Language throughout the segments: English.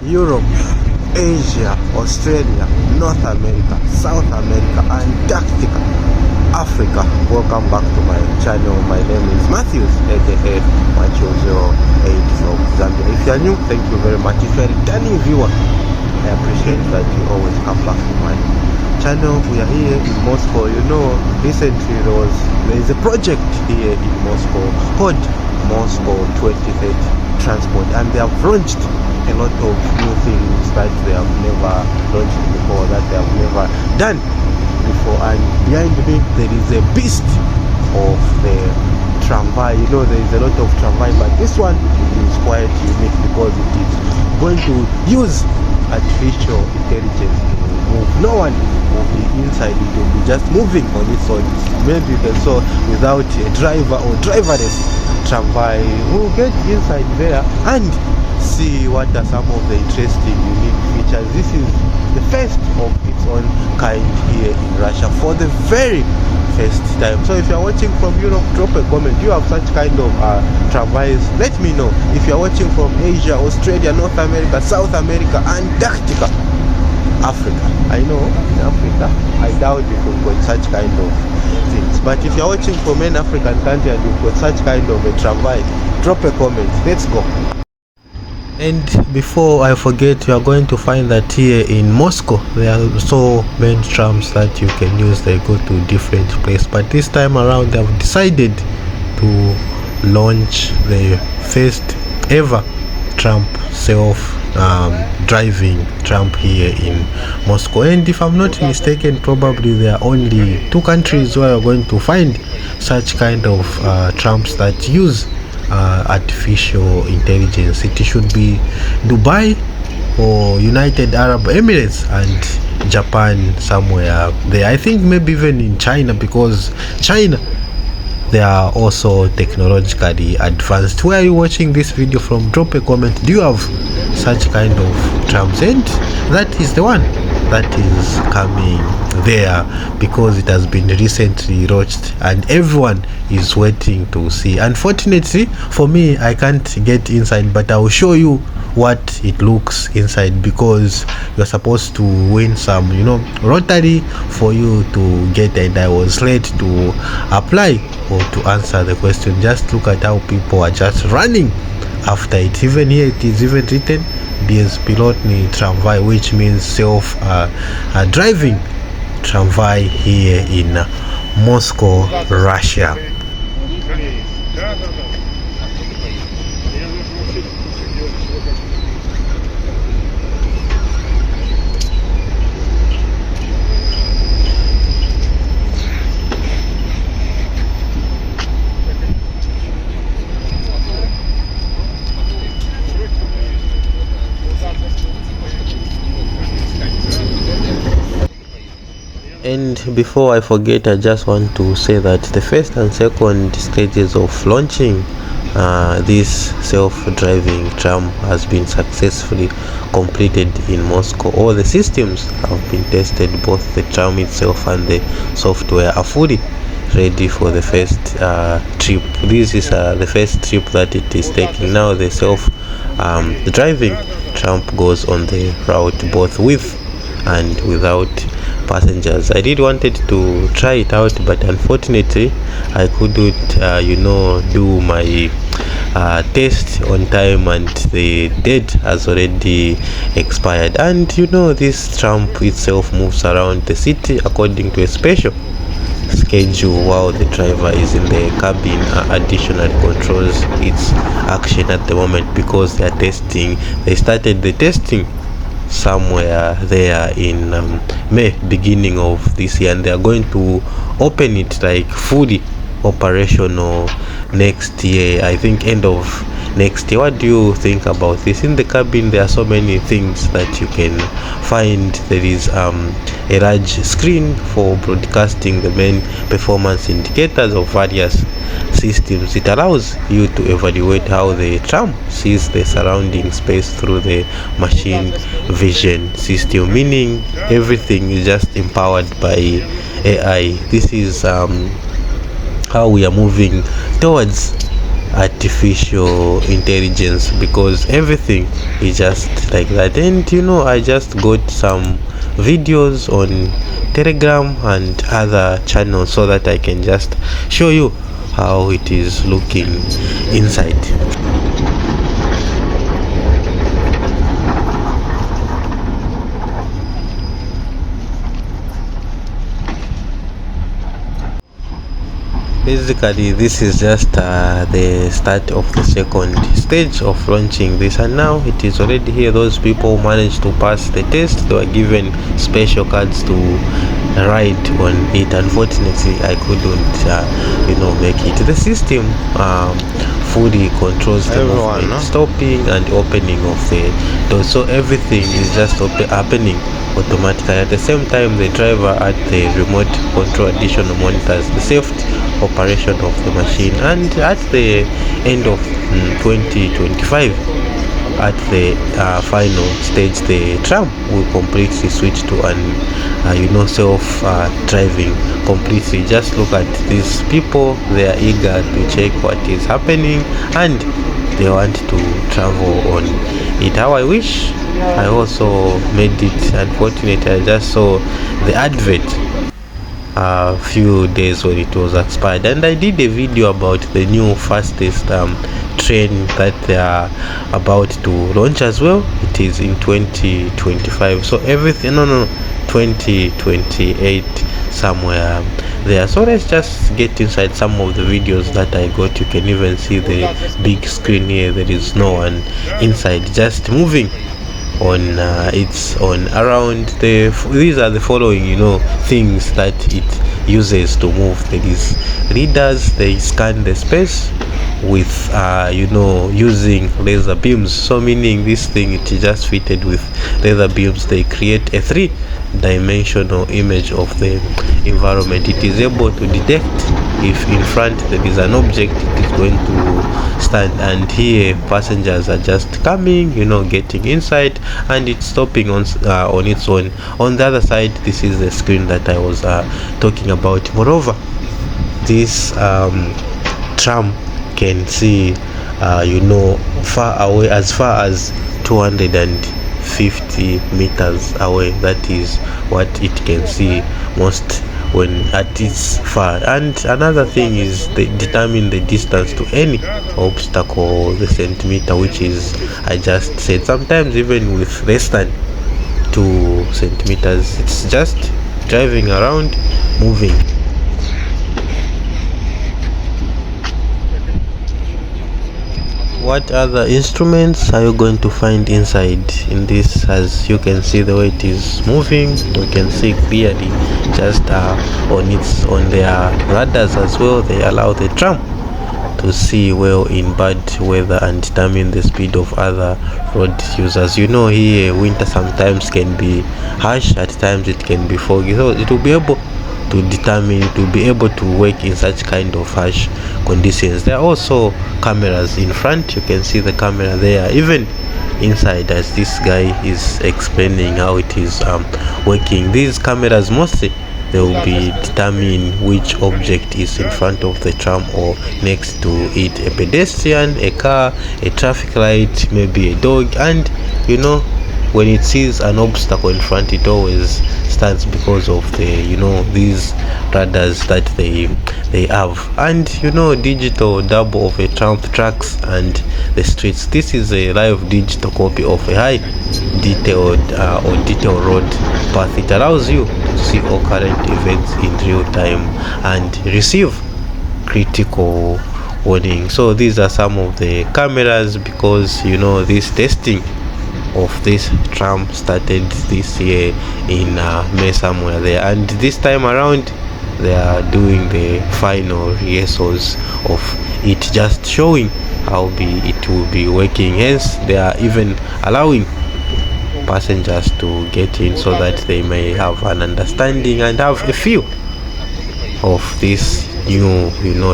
Europe, Asia, Australia, North America, South America, Antarctica, Africa. Welcome back to my channel. My name is Matthews, aka Matthews08 from Zambia. If you are new, thank you very much. If you are a returning viewer, I appreciate that you always come back to my channel. We are here in Moscow. You know, recently there is a project here in Moscow called Moscow 2030 Transport, and they have launched a lot of new things that they have never launched before, that they have never done before. And behind me there is a beast of the tramway. You know, there is a lot of tramway, but this one is quite unique because it is going to use artificial intelligence to move. No one will be inside, it will be just moving on its own. Maybe you can saw without a driver or driverless tramway. We'll get inside there and see what are some of the interesting unique features. This is the first of its own kind here in Russia for the very first time. So if you are watching from Europe, drop a comment. Do you have such kind of tramways? Let me know. If you are watching from Asia, Australia, North America, South America, Antarctica, Africa. I know in Africa I doubt if we've got such kind of things, but if you're watching from an African country and you've got such kind of a tramway, drop a comment. Let's go. And before I forget, you are going to find that here in Moscow there are so many trams that you can use. They go to different places, but this time around they have decided to launch the first ever tram driving tram here in Moscow. And if I'm not mistaken, probably there are only two countries where you're going to find such kind of trams that use artificial intelligence. It should be Dubai or United Arab Emirates and Japan, somewhere there. I think maybe even in China, because China, they are also technologically advanced. Where are you watching this video from? Drop a comment. Do you have such kind of trams? And that is the one that is coming there, because it has been recently launched and everyone is waiting to see. Unfortunately for me, I can't get inside, but I will show you what it looks inside, because you're supposed to win some, you know, lottery for you to get, and I was late to apply or to answer the question. Just look at how people are just running after it. Even here it is even written Bespilotny tramway, which means self driving tramway here in Moscow, Russia. And before I forget, I just want to say that the first and second stages of launching this self-driving tram has been successfully completed in Moscow. All the systems have been tested. Both the tram itself and the software are fully ready for the first trip. This is the first trip that it is taking. Now the driving tram goes on the route both with and without passengers. I did wanted to try it out, but unfortunately I couldn't do my test on time, and the date has already expired. And you know, this tram itself moves around the city according to a special schedule while the driver is in the cabin. Additionally controls its action at the moment, because they started the testing somewhere there in May, beginning of this year, and they are going to open it like fully operational next year, I think end of next year. What do you think about this? In the cabin there are so many things that you can find. There is a large screen for broadcasting the main performance indicators of various systems. It allows you to evaluate how the tram sees the surrounding space through the machine vision system, meaning everything is just empowered by AI. This is how we are moving towards artificial intelligence, because everything is just like that. And I just got some videos on Telegram and other channels so that I can just show you how it is looking inside. Basically, this is just the start of the second stage of launching this, and now it is already here. Those people managed to pass the test. They were given special cards to ride on it. Unfortunately, I couldn't make it. The system fully controls the movement, stopping and opening of the doors, so everything is just happening automatically. At the same time, the driver at the remote control additional monitors the safety operation of the machine. And at the end of 2025, at the final stage, the tram will completely switch to an self-driving completely. Just look at these people, they are eager to check what is happening and they want to travel on it. How I wish I also made it. Unfortunately, I just saw the advert a few days when it was expired, and I did a video about the new fastest train that they are about to launch as well. It is in 2025, so everything 2028 somewhere there. So let's just get inside some of the videos that I got. You can even see the big screen here. There is no one inside, just moving on it's on around these are the following things that it uses to move. There is readers, they scan the space with using laser beams, so meaning this thing it is just fitted with laser beams. They create a 3-dimensional image of the environment. It is able to detect if in front there is an object, it is going to stand, and here passengers are just coming, getting inside, and it's stopping on its own. On the other side, this is the screen that I was talking about. Moreover, this tram can see far away, as far as 250 meters away. That is what it can see most when at its far. And another thing is they determine the distance to any obstacle, the centimeter, which is, I just said, sometimes even with less than 2 centimeters, it's just driving around, moving. What other instruments are you going to find inside in this? As you can see, the way it is moving, you can see clearly just on their radars as well. They allow the tram to see well in bad weather and determine the speed of other road users. Here winter sometimes can be harsh, at times it can be foggy, so it will be able to determine, to be able to work in such kind of harsh conditions. There are also cameras in front. You can see the camera there, even inside, as this guy is explaining how it is working. These cameras mostly they will be determining which object is in front of the tram or next to it: a pedestrian, a car, a traffic light, maybe a dog. And when it sees an obstacle in front, it always stands because of the these radars that they have. And digital double of a tram tracks and the streets. This is a live digital copy of a high detailed detailed road path. It allows you to see all current events in real time and receive critical warning. So these are some of the cameras, because this testing of this tram started this year in May somewhere there, and this time around they are doing the final rehearsals of it, just showing how it will be working. Hence they are even allowing passengers to get in so that they may have an understanding and have a feel of this new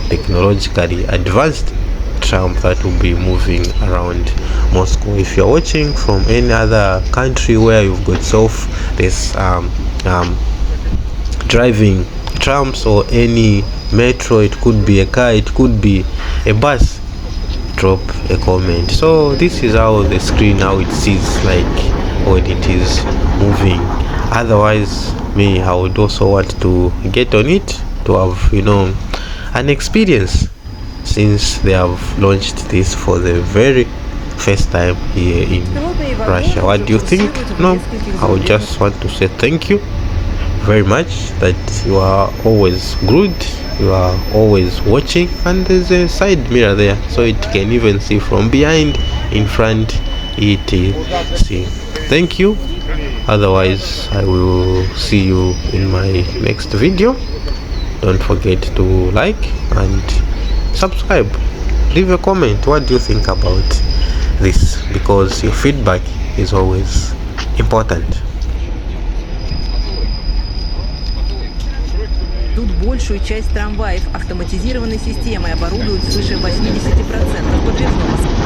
technologically advanced tram that will be moving around Moscow. If you're watching from any other country where you've got this driving trams or any metro, it could be a car, it could be a bus, drop a comment. So this is how the screen, how it sees like when it is moving. Otherwise, me, I would also want to get on it to have, you know, an experience, since they have launched this for the very first time here in Russia. What do you think? No, I would just want to say thank you very much that you are always good, you are always watching, and there's a side mirror there so it can even see from behind, in front, etc. Thank you. Otherwise, I will see you in my next video. Don't forget to like and subscribe. Leave a comment. What do you think about this? Because your feedback is always important. Тут большую часть трамваев автоматизированной системой оборудуют свыше 80% подвижного.